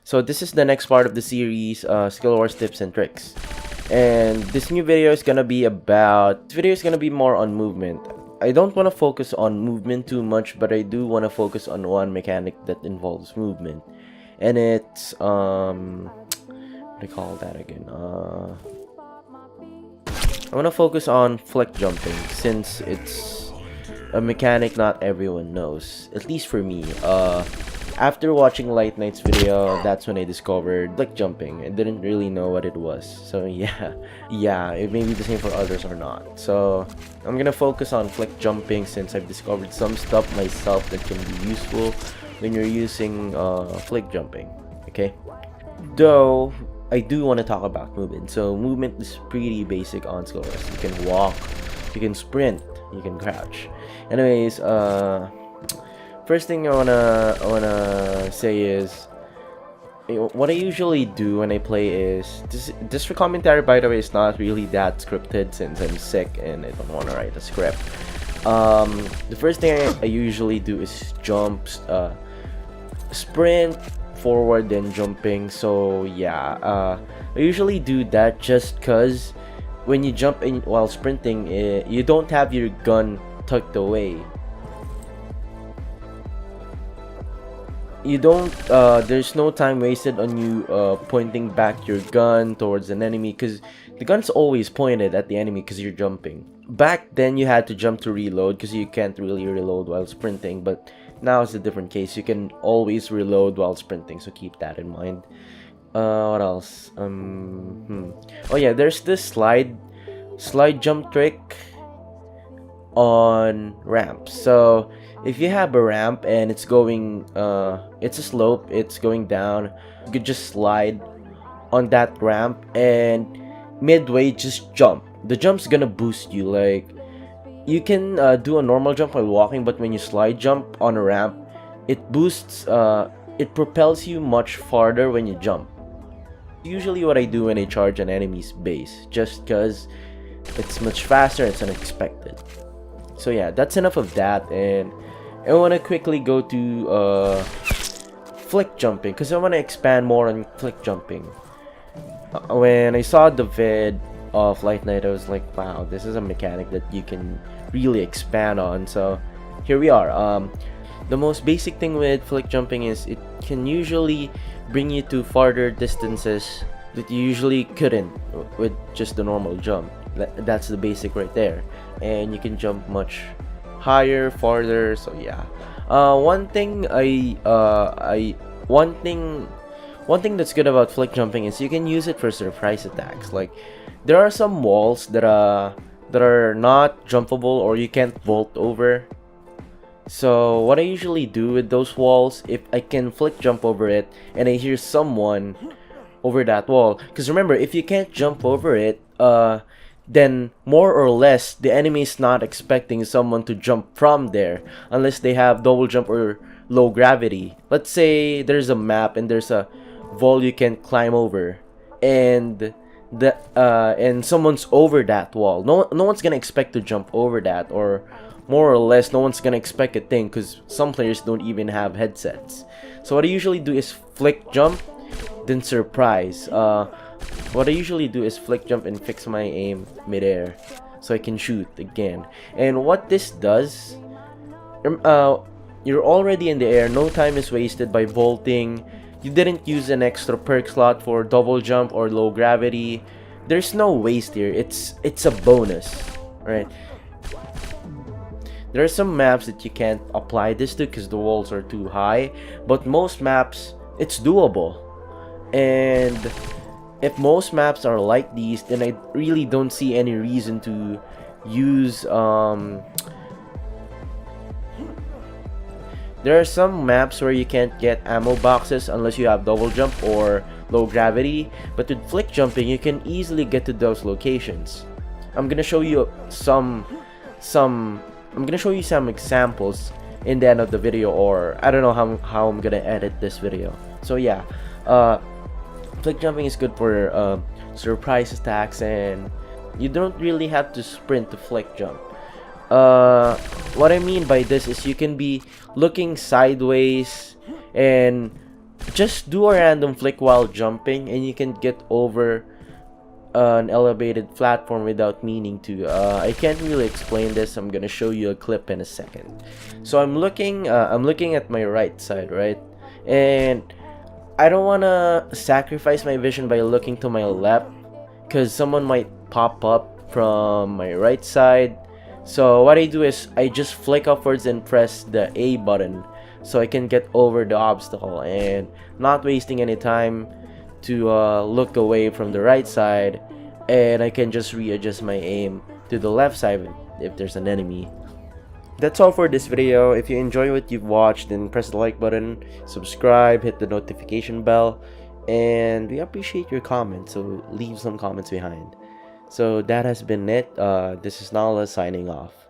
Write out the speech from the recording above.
So this is the next part of the series, Skillwarz tips and tricks. And this new video is gonna be more on movement. I don't want to focus on movement too much, but I do want to focus on one mechanic that involves movement. And it's what do you call that again? I want to focus on flick jumping, since it's a mechanic not everyone knows, at least for me. After watching Light Knight's video, that's when I discovered flick jumping. I didn't really know what it was, so yeah, it may be the same for others or not. So I'm gonna focus on flick jumping, since I've discovered some stuff myself that can be useful when you're using flick jumping. Okay, though I do want to talk about movement. So movement is pretty basic on Skillwarz. You can walk, you can sprint, you can crouch. Anyways, first thing I wanna say is, what I usually do when I play is this for commentary, by the way, is not really that scripted, since I'm sick and I don't want to write a script. The first thing I usually do is jump, sprint, forward, then jumping. So yeah, I usually do that just cause when you jump in while sprinting, you don't have your gun tucked away. You don't there's no time wasted on you pointing back your gun towards an enemy, because the gun's always pointed at the enemy because you're jumping. Back then you had to jump to reload, because you can't really reload while sprinting, but now it's a different case. You can always reload while sprinting, so keep that in mind. What else? Oh yeah, there's this slide jump trick on ramps. So if you have a ramp and it's going it's a slope, it's going down, you could just slide on that ramp and midway just jump. The jump's gonna boost you. Like, you can do a normal jump while walking, but when you slide jump on a ramp, it boosts, it propels you much farther when you jump. Usually what I do when I charge an enemy's base, just because it's much faster, it's unexpected. So yeah, that's enough of that, and I want to quickly go to flick jumping, because I want to expand more on flick jumping. When I saw the vid of Light Knight, I was like, wow, this is a mechanic that you can really expand on. So here we are. The most basic thing with flick jumping is it can usually bring you to farther distances that you usually couldn't with just the normal jump. That's the basic right there, and you can jump much higher, farther. So yeah, one thing that's good about flick jumping is you can use it for surprise attacks. Like, there are some walls that are not jumpable, or you can't vault over. So what I usually do with those walls, if I can flick jump over it and I hear someone over that wall, because remember, if you can't jump over it, then more or less the enemy is not expecting someone to jump from there, unless they have double jump or low gravity. Let's say there's a map and there's a wall you can climb over, and someone's over that wall. No one's gonna expect to jump over that, or more or less no one's gonna expect a thing, because some players don't even have headsets. So what I usually do is flick jump, then surprise. What I usually do is flick jump and fix my aim midair, so I can shoot again. And what this does, you're already in the air, no time is wasted by vaulting. You didn't use an extra perk slot for double jump or low gravity. There's no waste here. It's a bonus, right? There are some maps that you can't apply this to because the walls are too high, but most maps it's doable. And if most maps are like these, then I really don't see any reason to use there are some maps where you can't get ammo boxes unless you have double jump or low gravity, but with flick jumping you can easily get to those locations. I'm gonna show you some examples in the end of the video, or I don't know how I'm gonna edit this video. So yeah, flick jumping is good for surprise attacks, and you don't really have to sprint to flick jump. What I mean by this is you can be looking sideways and just do a random flick while jumping, and you can get over an elevated platform without meaning to. I can't really explain this. I'm gonna show you a clip in a second. So I'm looking at my right side, right? And I don't wanna sacrifice my vision by looking to my left, because someone might pop up from my right side. So what I do is I just flick upwards and press the A button so I can get over the obstacle and not wasting any time to look away from the right side, and I can just readjust my aim to the left side if there's an enemy. That's all for this video. If you enjoy what you've watched, then press the like button, subscribe, hit the notification bell, and we appreciate your comments, so leave some comments behind. So that has been it. This is Nala signing off.